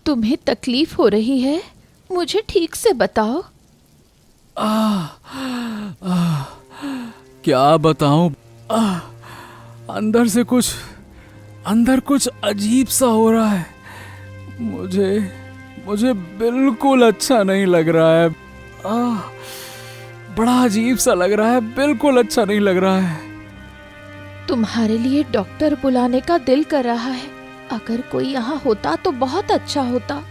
तुम्हें तकलीफ हो रही है? मुझे ठीक से बताओ। क्या बताऊं? अंदर कुछ अजीब सा हो रहा है। मुझे बिल्कुल अच्छा नहीं लग रहा है। बड़ा अजीब सा लग रहा है, बिल्कुल अच्छा नहीं लग रहा है। तुम्हारे लिए डॉक्टर बुलाने का दिल कर रहा है। अगर कोई यहाँ होता तो बहुत अच्छा होता।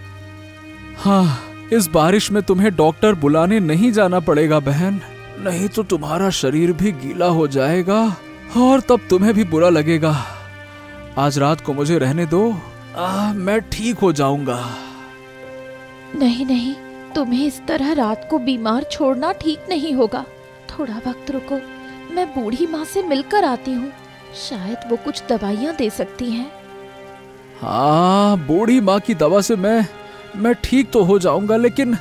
हाँ, इस बारिश में तुम्हें डॉक्टर बुलाने नहीं जाना पड़ेगा बहन, नहीं तो तुम्हारा शरीर भी गीला हो जाएगा और तब तुम्हें भी बुरा लगेगा। आज रात को मुझे रहने दो, मैं ठीक हो जाऊंगा। नहीं नहीं, तुम्हें इस तरह रात को बीमार छोड़ना ठीक नहीं होगा। थोड़ा वक्त रुको, मैं बूढ़ी माँ से मिलकर आती हूँ। शायद वो कुछ दवाइयाँ दे सकती हैं। हाँ, बूढ़ी माँ की दवा से मैं ठीक तो हो जाऊंगा, लेकिन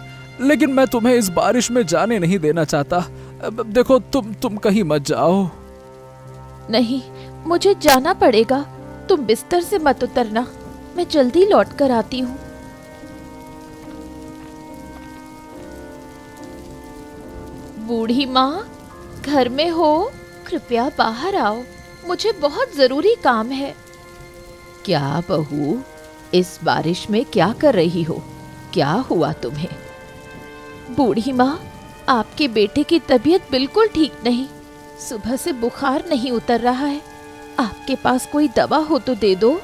मैं तुम्हें इस बारिश में जाने नहीं देना चाहता। देखो, तुम कहीं मत जाओ। नहीं, मुझे जाना पड़ेगा। तुम बिस्तर से मत उतरना, मैं जल्दी लौट कर आती हूँ। बूढ़ी माँ, घर में हो? कृपया बाहर आओ, मुझे बहुत जरूरी काम है। क्या बहू, इस बारिश में क्या कर रही हो? क्या हुआ तुम्हें? बूढ़ी माँ, आपके बेटे की तबीयत बिल्कुल ठीक नहीं। सुबह से बुखार नहीं उतर रहा है। आपके पास कोई दवा हो तो दे दो।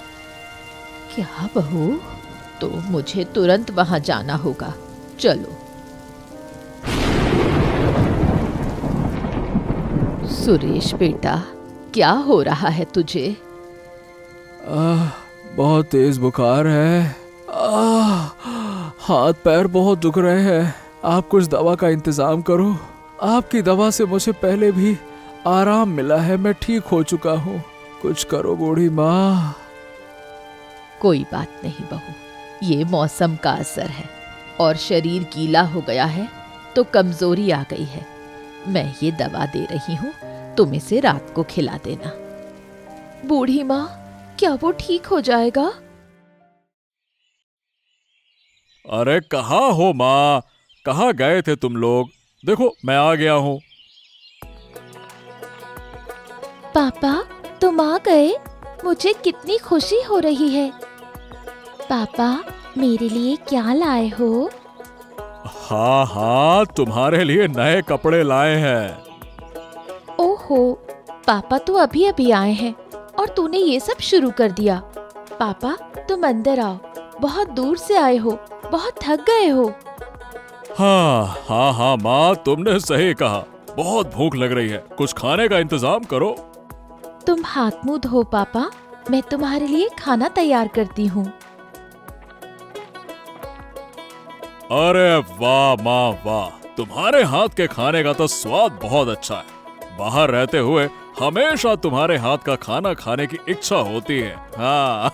क्या बहू, तो मुझे तुरंत वहां जाना होगा। चलो। सुरेश बेटा, क्या हो रहा है तुझे? बहुत तेज बुखार है। हाथ पैर बहुत दुख रहे हैं। आप कुछ दवा का इंतजाम करो। आपकी दवा से मुझे पहले भी आराम मिला है, मैं ठीक हो चुका हूँ। कुछ करो बूढ़ी माँ। कोई बात नहीं बहू, ये मौसम का असर है और शरीर गीला हो गया है तो कमजोरी आ गई है। मैं ये दवा दे रही हूँ, तुम इसे रात को खिला देना। बूढ़ी माँ, क्या वो ठीक हो जाएगा? अरे कहाँ हो माँ? कहाँ गए थे तुम लोग? देखो, मैं आ गया हूँ। पापा, तुम आ गए? मुझे कितनी खुशी हो रही है। पापा, मेरे लिए क्या लाए हो? हाँ हाँ, तुम्हारे लिए नए कपड़े लाए हैं। ओहो, पापा तो अभी अभी आए हैं और तूने ये सब शुरू कर दिया। पापा, तुम अंदर आओ। बहुत दूर से आए हो, बहुत थक गए हो। हाँ हाँ हाँ माँ, तुमने सही कहा। बहुत भूख लग रही है, कुछ खाने का इंतजाम करो। तुम हाथ मुंह धो पापा, मैं तुम्हारे लिए खाना तैयार करती हूँ। अरे वाह माँ वाह, तुम्हारे हाथ के खाने का तो स्वाद बहुत अच्छा है। बाहर रहते हुए हमेशा तुम्हारे हाथ का खाना खाने की इच्छा होती है। हाँ।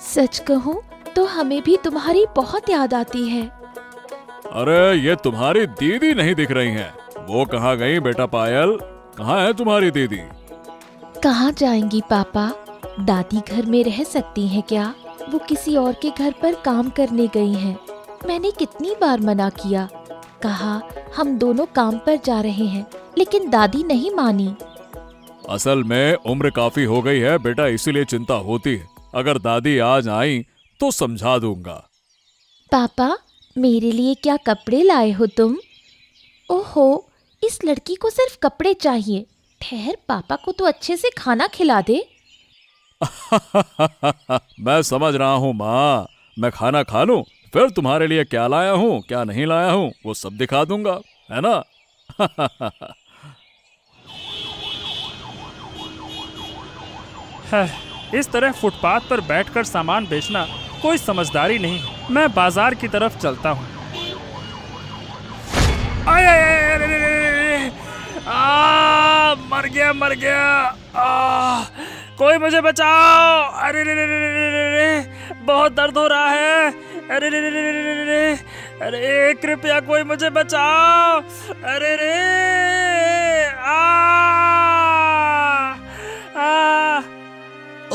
सच कहूँ तो हमें भी तुम्हारी बहुत याद आती है। अरे ये तुम्हारी दीदी नहीं दिख रही हैं। वो कहाँ गई बेटा पायल? कहाँ है तुम्हारी दीदी? कहाँ जाएंगी पापा? दादी घर में रह सकती हैं क्या? वो किसी और के घर पर काम करने गई हैं। मैंने कितनी बार मना किया, कहा हम दोनों काम पर जा रहे हैं, लेकिन दादी नहीं मानी। असल में उम्र काफी हो गई है बेटा, इसीलिए चिंता होती है। अगर दादी आज आई तो समझा दूंगा। पापा, मेरे लिए क्या कपड़े लाए हो तुम? ओहो, इस लड़की को सिर्फ कपड़े चाहिए। ठहर, पापा को तो अच्छे से खाना खिला दे। मैं समझ रहा हूँ माँ, मैं खाना खा लूं, फिर तुम्हारे लिए क्या लाया हूँ क्या नहीं लाया हूँ वो सब दिखा दूंगा, है ना? है, इस तरह फुटपाथ पर बैठकर सामान बेचना कोई समझदारी नहीं। मैं बाजार की तरफ चलता हूँ। आय आय आय, अरे, अरे, अरे, मर गया। कोई मुझे बचाओ। अरे रे रे रे रे रे रे, बहुत दर्द हो रहा है। अरे रे रे रे रे रे, अरे कृपया कोई मुझे बचाओ। अरे रे, आ आ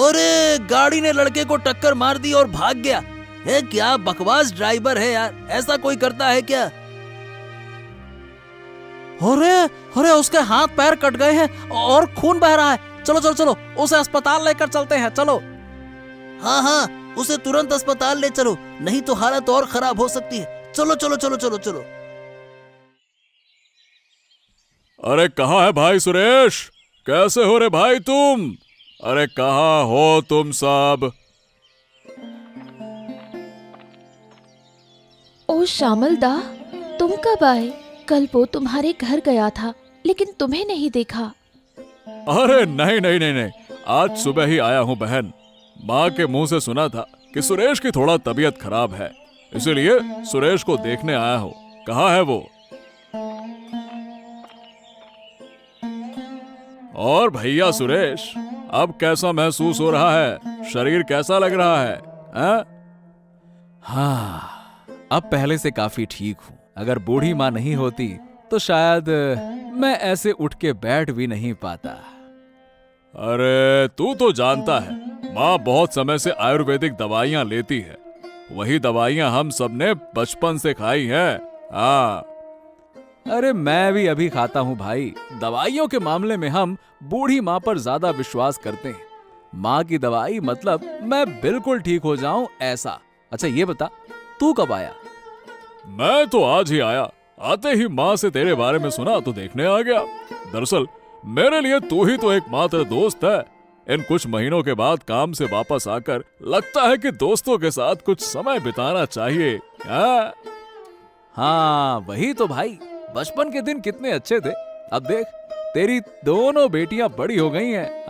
अरे गाड़ी ने लड़के को टक्कर मार दी और भाग गया। है क्या बकवास ड्राइवर है यार, ऐसा कोई करता है क्या? अरे अरे उसके हाथ पैर कट गए हैं और खून बह रहा है। चलो चलो चलो उसे अस्पताल लेकर चलते हैं, चलो। हाँ हाँ, उसे तुरंत अस्पताल ले चलो, नहीं तो हालत और खराब हो सकती है। चलो चलो चलो चलो चलो। अरे कहाँ है भाई सुरेश? कैसे हो रे भाई तुम? अरे कहाँ हो तुम सब? ओ श्यामल दा, तुम कब आए? कल वो तुम्हारे घर गया था लेकिन तुम्हें नहीं देखा। अरे नहीं नहीं नहीं नहीं, आज सुबह ही आया हूँ बहन। माँ के मुंह से सुना था कि सुरेश की थोड़ा तबीयत खराब है, इसीलिए सुरेश को देखने आया हूँ। कहाँ है वो? और भैया सुरेश, अब कैसा महसूस हो रहा है? शरीर कैसा लग रहा है? हाँ, अब पहले से काफी ठीक हूँ। अगर बूढ़ी माँ नहीं होती तो शायद मैं ऐसे उठ के बैठ भी नहीं पाता। अरे तू तो जानता है, माँ बहुत समय से आयुर्वेदिक दवाइयाँ लेती है। वही दवाइयाँ हम सबने बचपन से खाई हैं। हाँ, अरे मैं भी अभी खाता हूँ भाई। दवाइयों के मामले में हम बूढ़ी माँ पर ज्यादा विश्वास करते हैं। माँ की दवाई मतलब मैं बिल्कुल ठीक हो जाऊं ऐसा। अच्छा ये बता, तू कब आया? मैं तो आज ही आया। आते ही माँ से तेरे बारे में सुना तो देखने आ गया। दरअसल मेरे लिए तू ही तो एकमात्र दोस्त है। इन कुछ महीनों के बाद काम से वापस आकर लगता है कि दोस्तों के साथ कुछ समय बिताना चाहिए। हाँ वही तो भाई, बचपन के दिन कितने अच्छे थे। अब देख, तेरी दोनों बेटियां बड़ी हो गई हैं।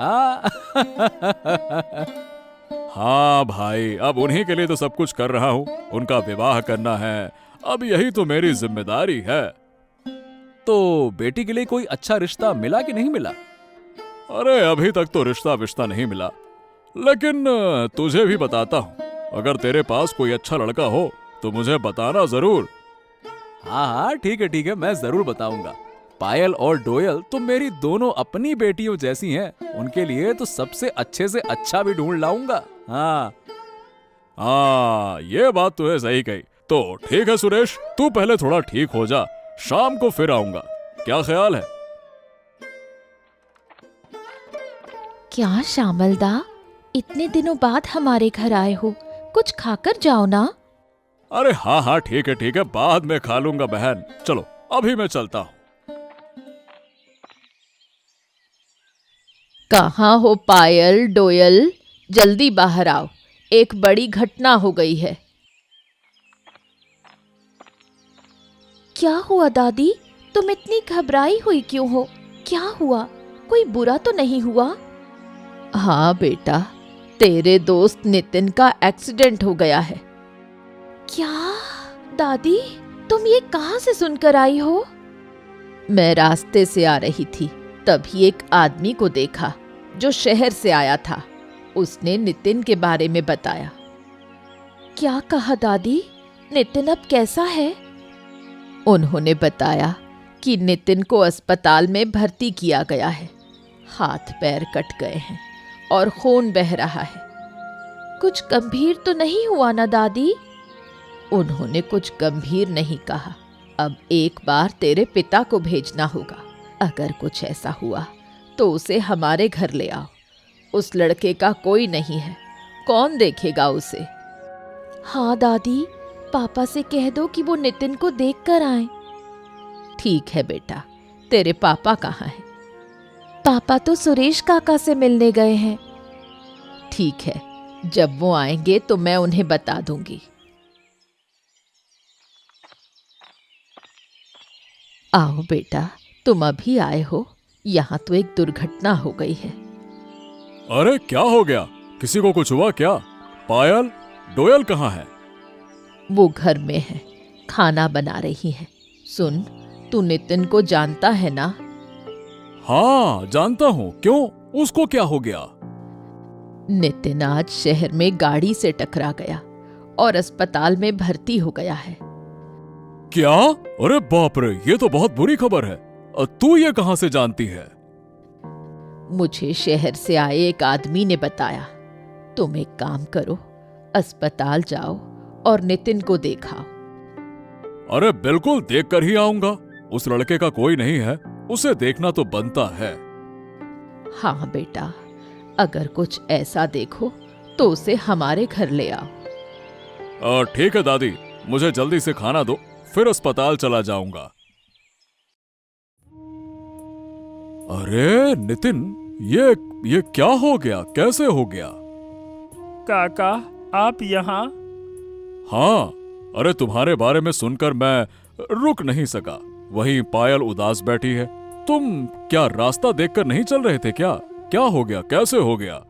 हाँ भाई, अब उन्हीं के लिए तो सब कुछ कर रहा हूँ। उनका विवाह करना है, अब यही तो मेरी जिम्मेदारी है। तो बेटी के लिए कोई अच्छा रिश्ता मिला कि नहीं मिला? अरे अभी तक तो रिश्ता विश्ता नहीं मिला, लेकिन तुझे भी बताता हूँ। अगर तेरे पास कोई अच्छा लड़का हो तो मुझे बताना जरूर। हाँ हाँ ठीक है, मैं जरूर बताऊंगा। पायल और डोयल तो मेरी दोनों अपनी बेटियों जैसी हैं। उनके लिए तो सबसे अच्छे से अच्छा भी ढूंढ लाऊंगा। हाँ ये बात तूने सही कही। तो ठीक है सुरेश, तू पहले थोड़ा ठीक हो जा, शाम को फिर आऊंगा। क्या ख्याल है? क्या श्यामल दा, इतने दिनों बाद हमारे घर आए हो, कुछ खाकर जाओ ना। अरे हाँ हाँ ठीक है, बाद में खा लूंगा बहन। चलो अभी मैं चलता हूँ। कहाँ हो पायल, डोयल, जल्दी बाहर आओ, एक बड़ी घटना हो गई है। क्या हुआ दादी, तुम इतनी घबराई हुई क्यों हो? क्या हुआ? कोई बुरा तो नहीं हुआ? हाँ बेटा, तेरे दोस्त नितिन का एक्सीडेंट हो गया है। क्या दादी, तुम ये कहाँ से सुनकर आई हो? मैं रास्ते से आ रही थी, तभी एक आदमी को देखा जो शहर से आया था। उसने नितिन के बारे में बताया। क्या कहा दादी? नितिन अब कैसा है? उन्होंने बताया कि नितिन को अस्पताल में भर्ती किया गया है। हाथ पैर कट गए हैं और खून बह रहा है। कुछ गंभीर तो नहीं हुआ ना दादी? उन्होंने कुछ गंभीर नहीं कहा। अब एक बार तेरे पिता को भेजना होगा। अगर कुछ ऐसा हुआ तो उसे हमारे घर ले आओ। उस लड़के का कोई नहीं है, कौन देखेगा उसे? हाँ दादी, पापा से कह दो कि वो नितिन को देख कर आए। ठीक है बेटा, तेरे पापा कहाँ हैं? पापा तो सुरेश काका से मिलने गए हैं। ठीक है, जब वो आएंगे तो मैं उन्हें बता दूंगी। आओ बेटा, तुम अभी आए हो, यहाँ तो एक दुर्घटना हो गई है। अरे क्या हो गया? किसी को कुछ हुआ क्या? पायल, डोयल कहाँ है? वो घर में है, खाना बना रही है। सुन, तू नितिन को जानता है ना? हाँ जानता हूँ। क्यों, उसको क्या हो गया? नितिन आज शहर में गाड़ी से टकरा गया और अस्पताल में भर्ती हो गया है। क्या? अरे बाप रे, ये तो बहुत बुरी खबर है। तू ये कहाँ से जानती है? मुझे शहर से आए एक आदमी ने बताया। तुम एक काम करो, अस्पताल जाओ और नितिन को दिखाओ। अरे बिल्कुल देख कर ही आऊंगा। उस लड़के का कोई नहीं है, उसे देखना तो बनता है। हाँ बेटा, अगर कुछ ऐसा देखो तो उसे हमारे घर ले आओ। ठीक है दादी, मुझे जल्दी से खाना दो, फिर अस्पताल चला जाऊंगा। अरे नितिन, ये क्या हो गया, कैसे हो गया? काका, आप यहाँ? हाँ, अरे तुम्हारे बारे में सुनकर मैं रुक नहीं सका। वहीं पायल उदास बैठी है। तुम क्या रास्ता देखकर नहीं चल रहे थे क्या? क्या हो गया, कैसे हो गया?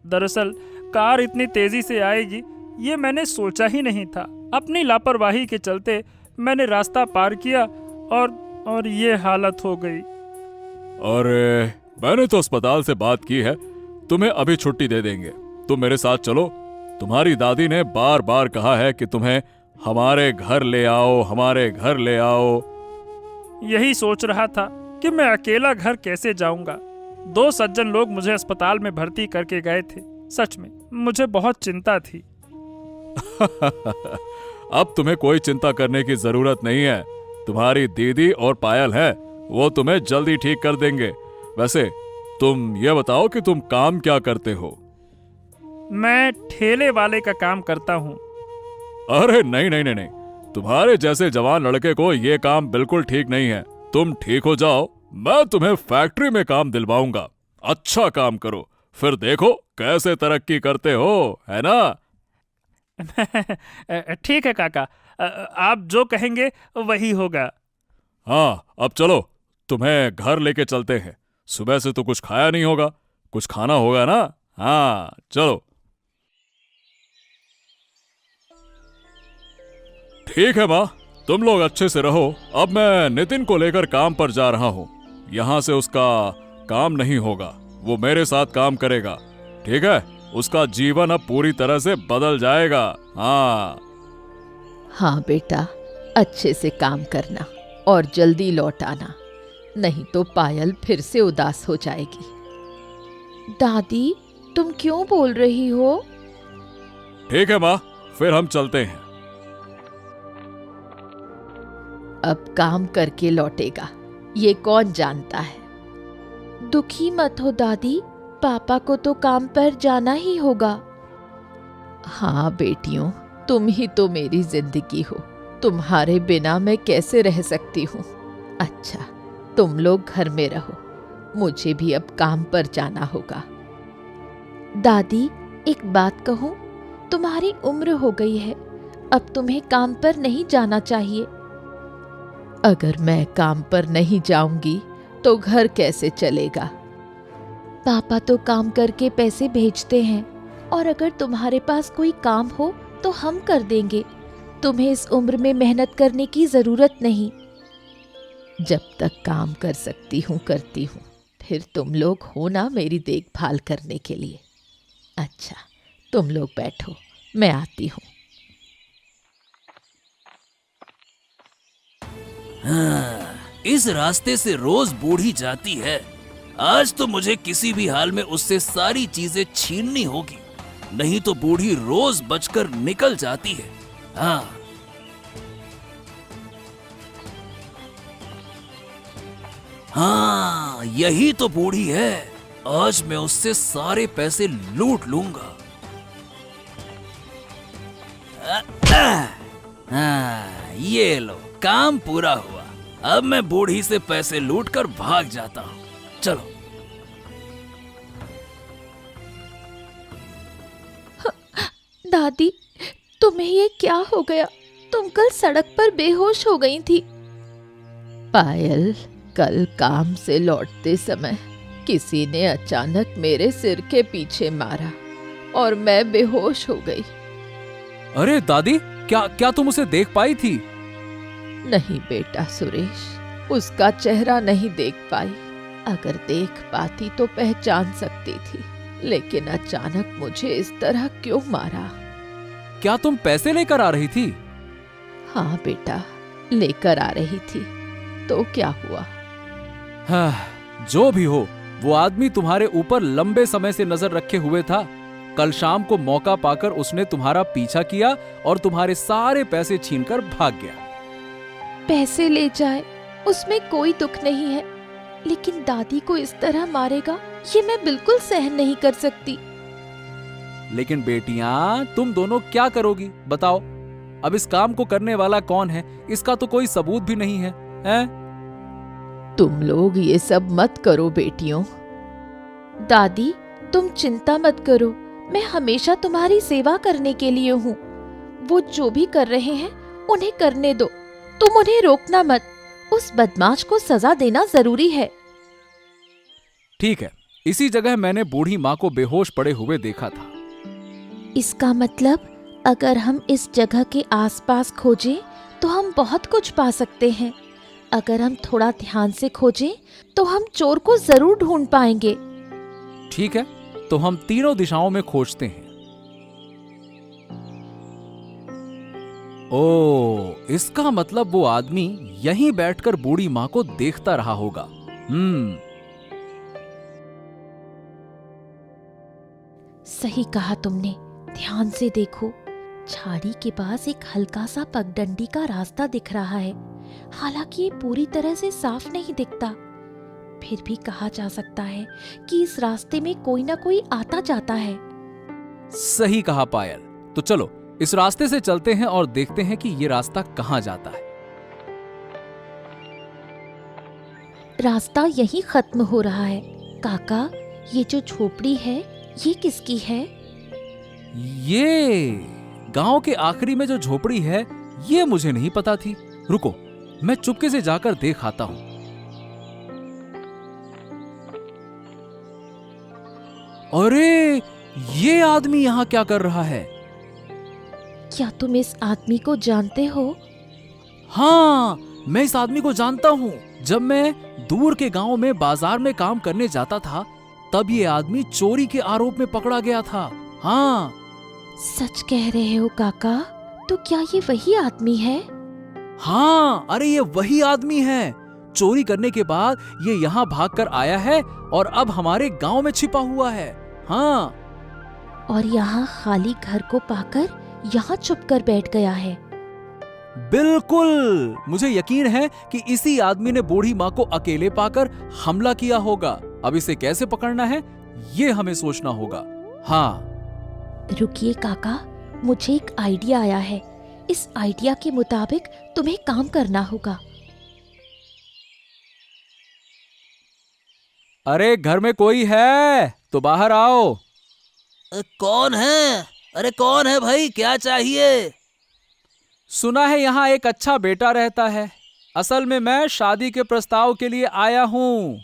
दरअसल कार इतनी तेजी से आएगी ये मैंने सोचा ही नहीं था। अपनी लापरवाही के चलते मैंने रास्ता पार किया और ये हालत हो गई। अरे मैंने तो अस्पताल से बात की है, तुम्हें अभी छुट्टी दे देंगे। तुम मेरे साथ चलो। तुम्हारी दादी ने बार बार कहा है कि तुम्हें हमारे घर ले आओ, हमारे घर ले आओ। यही सोच रहा था कि मैं अकेला घर कैसे जाऊंगा। 2 सज्जन लोग मुझे अस्पताल में भर्ती करके गए थे। सच में मुझे बहुत चिंता थी। अब तुम्हें कोई चिंता करने की जरूरत नहीं है। तुम्हारी दीदी और पायल है, वो तुम्हें जल्दी ठीक कर देंगे। वैसे तुम ये बताओ कि तुम काम क्या करते हो? मैं ठेले वाले का काम करता हूँ। अरे नहीं नहीं नहीं नहीं, तुम्हारे जैसे जवान लड़के को ये काम बिल्कुल ठीक नहीं है। तुम ठीक हो जाओ, मैं तुम्हें फैक्ट्री में काम दिलवाऊंगा। अच्छा काम करो, फिर देखो कैसे तरक्की करते हो, है ना? ठीक है काका, आप जो कहेंगे वही होगा। हाँ, अब चलो, तुम्हें घर लेके चलते हैं। सुबह से तो कुछ खाया नहीं होगा, कुछ खाना होगा ना? हाँ चलो। ठीक है माँ, तुम लोग अच्छे से रहो। अब मैं नितिन को लेकर काम पर जा रहा हूँ। यहाँ से उसका काम नहीं होगा, वो मेरे साथ काम करेगा। ठीक है? उसका जीवन अब पूरी तरह से बदल जाएगा। हाँ हाँ बेटा, अच्छे से काम करना और जल्दी लौट आना, नहीं तो पायल फिर से उदास हो जाएगी। दादी, तुम क्यों बोल रही हो? ठीक है माँ, फिर हम चलते हैं। अब काम करके लौटेगा, ये कौन जानता है। दुखी मत हो दादी, पापा को तो काम पर जाना ही होगा। हाँ बेटियों, तुम ही तो मेरी जिंदगी हो। तुम्हारे बिना मैं कैसे रह सकती हूँ। अच्छा, तुम लोग घर में रहो, मुझे भी अब काम पर जाना होगा। दादी, एक बात कहूँ, तुम्हारी उम्र हो गई है, अब तुम्हें काम पर नहीं जाना चाहिए। अगर मैं काम पर नहीं जाऊंगी तो घर कैसे चलेगा? पापा तो काम करके पैसे भेजते हैं, और अगर तुम्हारे पास कोई काम हो तो हम कर देंगे। तुम्हें इस उम्र में मेहनत करने की जरूरत नहीं। जब तक काम कर सकती हूँ करती हूँ, फिर तुम लोग हो ना मेरी देखभाल करने के लिए। अच्छा, तुम लोग बैठो, मैं आती हूँ। हाँ, इस रास्ते से रोज बूढ़ी जाती है। आज तो मुझे किसी भी हाल में उससे सारी चीजें छीननी होगी, नहीं तो बूढ़ी रोज बचकर निकल जाती है। हाँ, हाँ, यही तो बूढ़ी है। आज मैं उससे सारे पैसे लूट लूंगा। हाँ, ये लो, काम पूरा हुआ। अब मैं बूढ़ी से पैसे लूटकर भाग जाता हूँ। चलो। दादी, तुम्हें ये क्या हो गया? तुम कल सड़क पर बेहोश हो गई थी। पायल, कल काम से लौटते समय किसी ने अचानक मेरे सिर के पीछे मारा और मैं बेहोश हो गई। अरे दादी, क्या तुम उसे देख पाई थी? नहीं बेटा सुरेश, उसका चेहरा नहीं देख पाई। अगर देख पाती तो पहचान सकती थी, लेकिन अचानक मुझे इस तरह क्यों मारा? क्या तुम पैसे लेकर आ रही थी? हाँ बेटा, लेकर आ रही थी। तो क्या हुआ? हाँ, जो भी हो, वो आदमी तुम्हारे ऊपर लंबे समय से नजर रखे हुए था। कल शाम को मौका पाकर उसने तुम्हारा पीछा किया और तुम्हारे सारे पैसे छीनकर भाग गया। पैसे ले जाए उसमें कोई दुख नहीं है, लेकिन दादी को इस तरह मारेगा ये मैं बिल्कुल सहन नहीं कर सकती। लेकिन बेटियां, तुम दोनों क्या करोगी बताओ? अब इस काम को करने वाला कौन है, इसका तो कोई सबूत भी नहीं है, हैं? तुम लोग ये सब मत करो बेटियों। दादी तुम चिंता मत करो, मैं हमेशा तुम्हारी सेवा करने के लिए हूँ। वो जो भी कर रहे हैं उन्हें करने दो, तुम उन्हें रोकना मत। उस बदमाश को सजा देना जरूरी है। ठीक है, इसी जगह मैंने बूढ़ी माँ को बेहोश पड़े हुए देखा था। इसका मतलब अगर हम इस जगह के आसपास खोजें तो हम बहुत कुछ पा सकते हैं। अगर हम थोड़ा ध्यान से खोजें तो हम चोर को जरूर ढूंढ पाएंगे। ठीक है, तो हम तीनों दिशाओं में खोजते हैं। ओ, इसका मतलब वो आदमी यहीं बैठकर बूढ़ी माँ को देखता रहा होगा। सही कहा तुमने, ध्यान से देखो। झाड़ी के पास एक हल्का सा पगडंडी का रास्ता दिख रहा है। हालांकि ये पूरी तरह से साफ नहीं दिखता, फिर भी कहा जा सकता है कि इस रास्ते में कोई ना कोई आता जाता है। सही कहा पायल। तो चलो इस रास्ते से चलते हैं और देखते हैं कि ये रास्ता कहाँ जाता है। रास्ता यहीं खत्म हो रहा है। काका, ये जो झोपड़ी है ये किसकी है? ये गांव के आखिरी में जो झोपड़ी है ये मुझे नहीं पता थी। रुको, मैं चुपके से जाकर देख आता हूं। अरे, ये आदमी यहां क्या कर रहा है? क्या तुम इस आदमी को जानते हो? हाँ, मैं इस आदमी को जानता हूं। जब मैं दूर के गांव में बाजार में काम करने जाता था तब ये आदमी चोरी के आरोप में पकड़ा गया था। हाँ। सच कह रहे हो काका? तो क्या ये वही आदमी है? हाँ, अरे ये वही आदमी है। चोरी करने के बाद ये यहाँ भागकर आया है और अब हमारे गांव में छिपा हुआ है। हाँ। और यहाँ खाली घर को पाकर यहाँ छुपकर बैठ गया है। बिल्कुल, मुझे यकीन है कि इसी आदमी ने बूढ़ी माँ को अकेले पाकर हमला किया होगा। अब इसे कैसे पकड़ना है ये हमें सोचना होगा। हाँ। रुकिए काका, मुझे एक आइडिया आया है। इस आइडिया के मुताबिक तुम्हें काम करना होगा। अरे, घर में कोई है तो बाहर आओ। कौन है? अरे कौन है भाई, क्या चाहिए? सुना है यहाँ एक अच्छा बेटा रहता है। असल में मैं शादी के प्रस्ताव के लिए आया हूँ।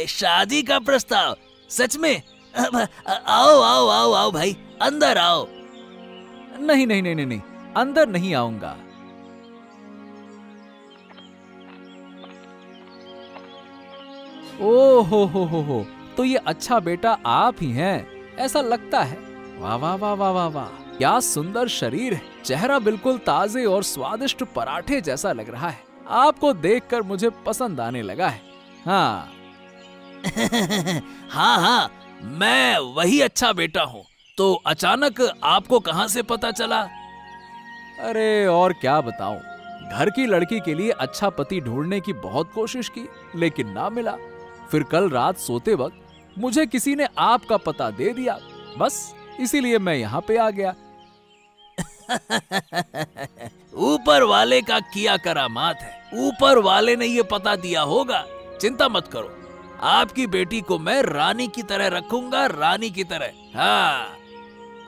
शादी का प्रस्ताव? सच में? आओ आओ आओ आओ भाई, अंदर आओ। नहीं नहीं नहीं नहीं, अंदर नहीं आऊंगा। ओ हो, तो ये अच्छा बेटा आप ही हैं, ऐसा लगता है। वाह वाह वाह वाह वाह वाह, क्या सुंदर शरीर है। चेहरा बिल्कुल ताजे और स्वादिष्ट पराठे जैसा लग रहा है। आपको देखकर मुझे पसंद आने लगा है। हाँ। हाँ हाँ, मैं वही अच्छा बेटा हूँ। तो अचानक आपको कहाँ से पता चला? अरे और क्या बताऊं, घर की लड़की के लिए अच्छा पति ढूंढने की बहुत कोशिश की लेकिन ना मिला। फिर कल रात सोते वक्त मुझे किसी ने आपका पता दे दिया, बस इसीलिए मैं यहाँ पे आ गया। ऊपर वाले का किया करामात है। ऊपर वाले ने ये पता दिया होगा। चिंता मत करो, आपकी बेटी को मैं रानी की तरह रखूंगा, रानी की तरह। हाँ।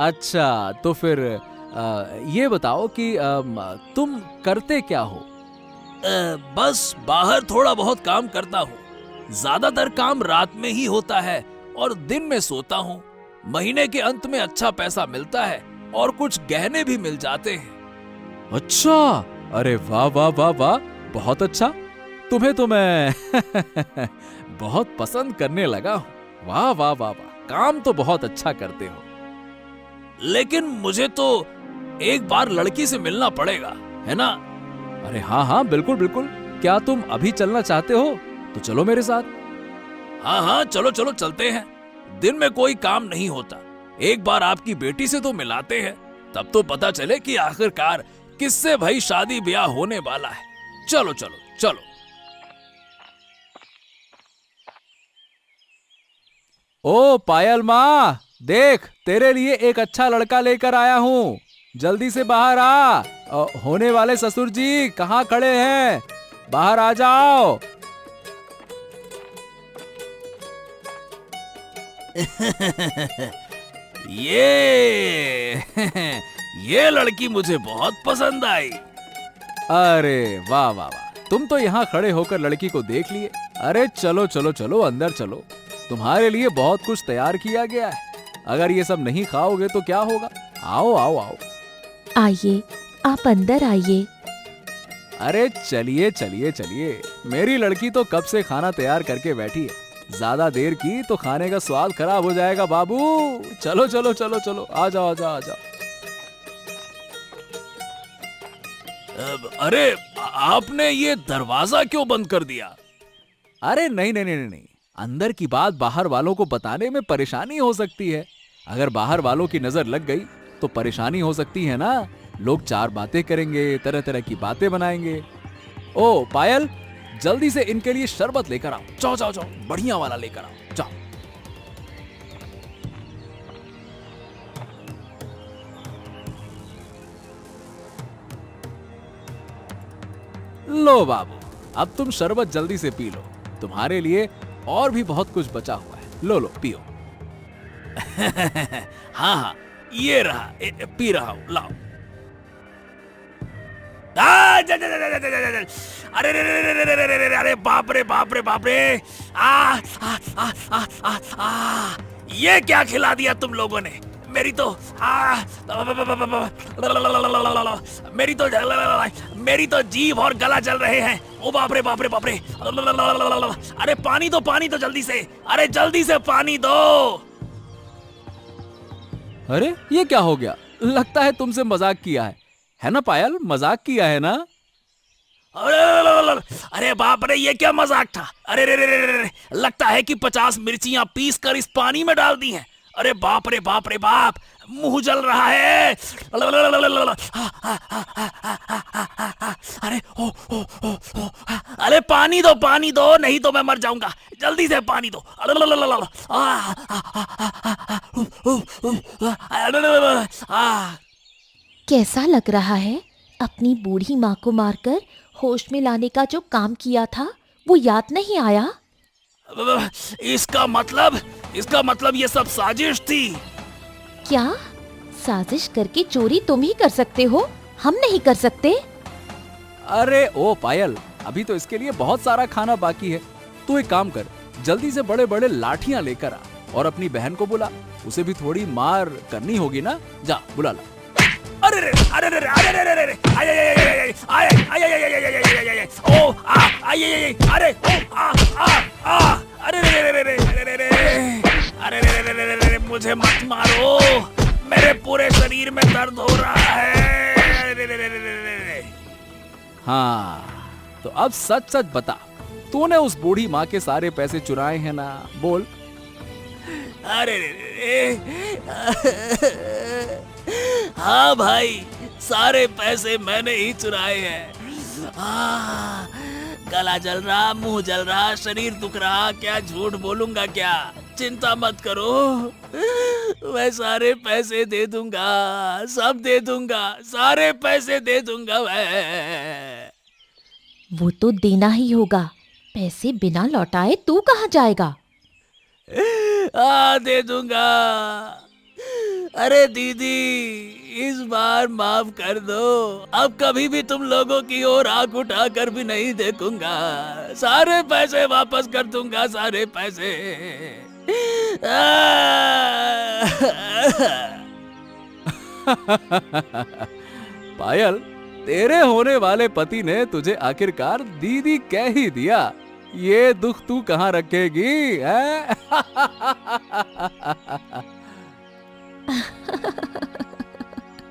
अच्छा, तो फिर ये बताओ कि तुम करते क्या हो? बस बाहर थोड़ा बहुत काम करता हूँ। ज्यादातर काम रात में ही होता है और दिन में सोता हूँ। महीने के अंत में अच्छा पैसा मिलता है और कुछ गहने भी मिल जाते हैं। अच्छा, अरे वाह वाह वाह वाह, बहुत अच्छा। तुम्हें तो मैं बहुत पसंद करने लगा हूँ। वाह वाह वाह वाह, काम तो बहुत अच्छा करते हो। लेकिन मुझे तो एक बार लड़की से मिलना पड़ेगा, है ना? अरे हाँ हाँ, बिल्कुल बिल्कुल। क्या तुम अभी चलना चाहते हो? तो चलो मेरे साथ। हाँ हाँ, चलो चलो चलते हैं। दिन में कोई काम नहीं होता। एक बार आपकी बेटी से तो मिलाते हैं, तब तो पता चले कि आखिरकार किससे भाई शादी ब्याह होने वाला है। चलो चलो चलो। ओ पायल माँ, देख तेरे लिए एक अच्छा लड़का लेकर आया हूँ, जल्दी से बाहर आ। होने वाले ससुर जी कहाँ खड़े हैं, बाहर आ जाओ। ये लड़की मुझे बहुत पसंद आई। अरे वाह वाह वाह, तुम तो यहाँ खड़े होकर लड़की को देख लिए। अरे चलो चलो चलो अंदर चलो, तुम्हारे लिए बहुत कुछ तैयार किया गया है। अगर ये सब नहीं खाओगे तो क्या होगा। आओ आओ आओ। आइए, आप अंदर आइए। अरे चलिए चलिए चलिए, मेरी लड़की तो कब से खाना तैयार करके बैठी है। ज्यादा देर की तो खाने का स्वाद खराब हो जाएगा बाबू। चलो चलो चलो चलो, आ जाओ आ जाओ आ जाओ। अरे आपने ये दरवाजा क्यों बंद कर दिया? अरे नहीं नहीं नहीं नहीं, अंदर की बात बाहर वालों को बताने में परेशानी हो सकती है। अगर बाहर वालों की नजर लग गई तो परेशानी हो सकती है ना। लोग चार बातें करेंगे, तरह तरह की बातें बनाएंगे। ओ पायल, जल्दी से इनके लिए शरबत लेकर आओ। जाओ जाओ जाओ, बढ़िया वाला लेकर आओ, जाओ। लो बाबू, अब तुम शरबत जल्दी से पी लो, तुम्हारे लिए और भी बहुत कुछ बचा हुआ है। लो लो पियो। हाँ हाँ, ये रहा, पी रहा हूं, लाओ। अरे अरे बाप रे बाप रे बाप रे, ये क्या खिला दिया तुम लोगों ने। मेरी तो मेरी तो जीभ और गला जल रहे हैं। ओ बाप रे बाप रे बाप रे। अरे पानी दो जल्दी से, अरे जल्दी से पानी दो। अरे ये क्या हो गया, लगता है तुमसे मजाक किया है ना पायल, मजाक किया है ना। अरे बाप रे, ये क्या मजाक था। अरे रे रे रे, लगता है कि 50 मिर्चियां पीस कर इस पानी में डाल दी हैं। अरे बाप रे बाप रे बाप, मुंह जल रहा है। अरे अरे पानी दो, नहीं तो मैं मर जाऊंगा। जल्दी से पानी दो। कैसा लग रहा है? अपनी बूढ़ी माँ को मारकर होश में लाने का जो काम किया था वो याद नहीं आया? इसका मतलब ये सब साजिश थी। क्या साजिश करके चोरी तुम ही कर सकते हो, हम नहीं कर सकते? अरे ओ पायल, अभी तो इसके लिए बहुत सारा खाना बाकी है। तू एक काम कर, जल्दी से बड़े बड़े लाठियां लेकर आ और अपनी बहन को बुला। उसे भी थोड़ी मार करनी होगी ना, जा बुला ला। अरे रे अरे रे अरे रे अरे रे ओ अरे अरे अरे मुझे मत मारो, मेरे पूरे शरीर में दर्द हो रहा है। हाँ तो अब सच सच बता, तूने उस बूढ़ी माँ के सारे पैसे चुराए हैं ना, बोल। अरे हाँ भाई, सारे पैसे मैंने ही चुराए हैं। गला जल रहा, मुंह जल रहा, शरीर दुख रहा, क्या झूठ बोलूंगा क्या। चिंता मत करो, मैं सारे पैसे दे दूंगा, सब दे दूंगा, सारे पैसे दे दूंगा मैं। वो तो देना ही होगा, पैसे बिना लौटाए तू कहाँ जाएगा? दे दूंगा। अरे दीदी, इस बार माफ कर दो, अब कभी भी तुम लोगों की ओर आंख उठाकर भी नहीं देखूंगा, सारे पैसे वापस कर दूंगा, सारे पैसे। पायल, तेरे होने वाले पति ने तुझे आखिरकार दीदी कह ही दिया, ये दुख तू कहाँ रखेगी है?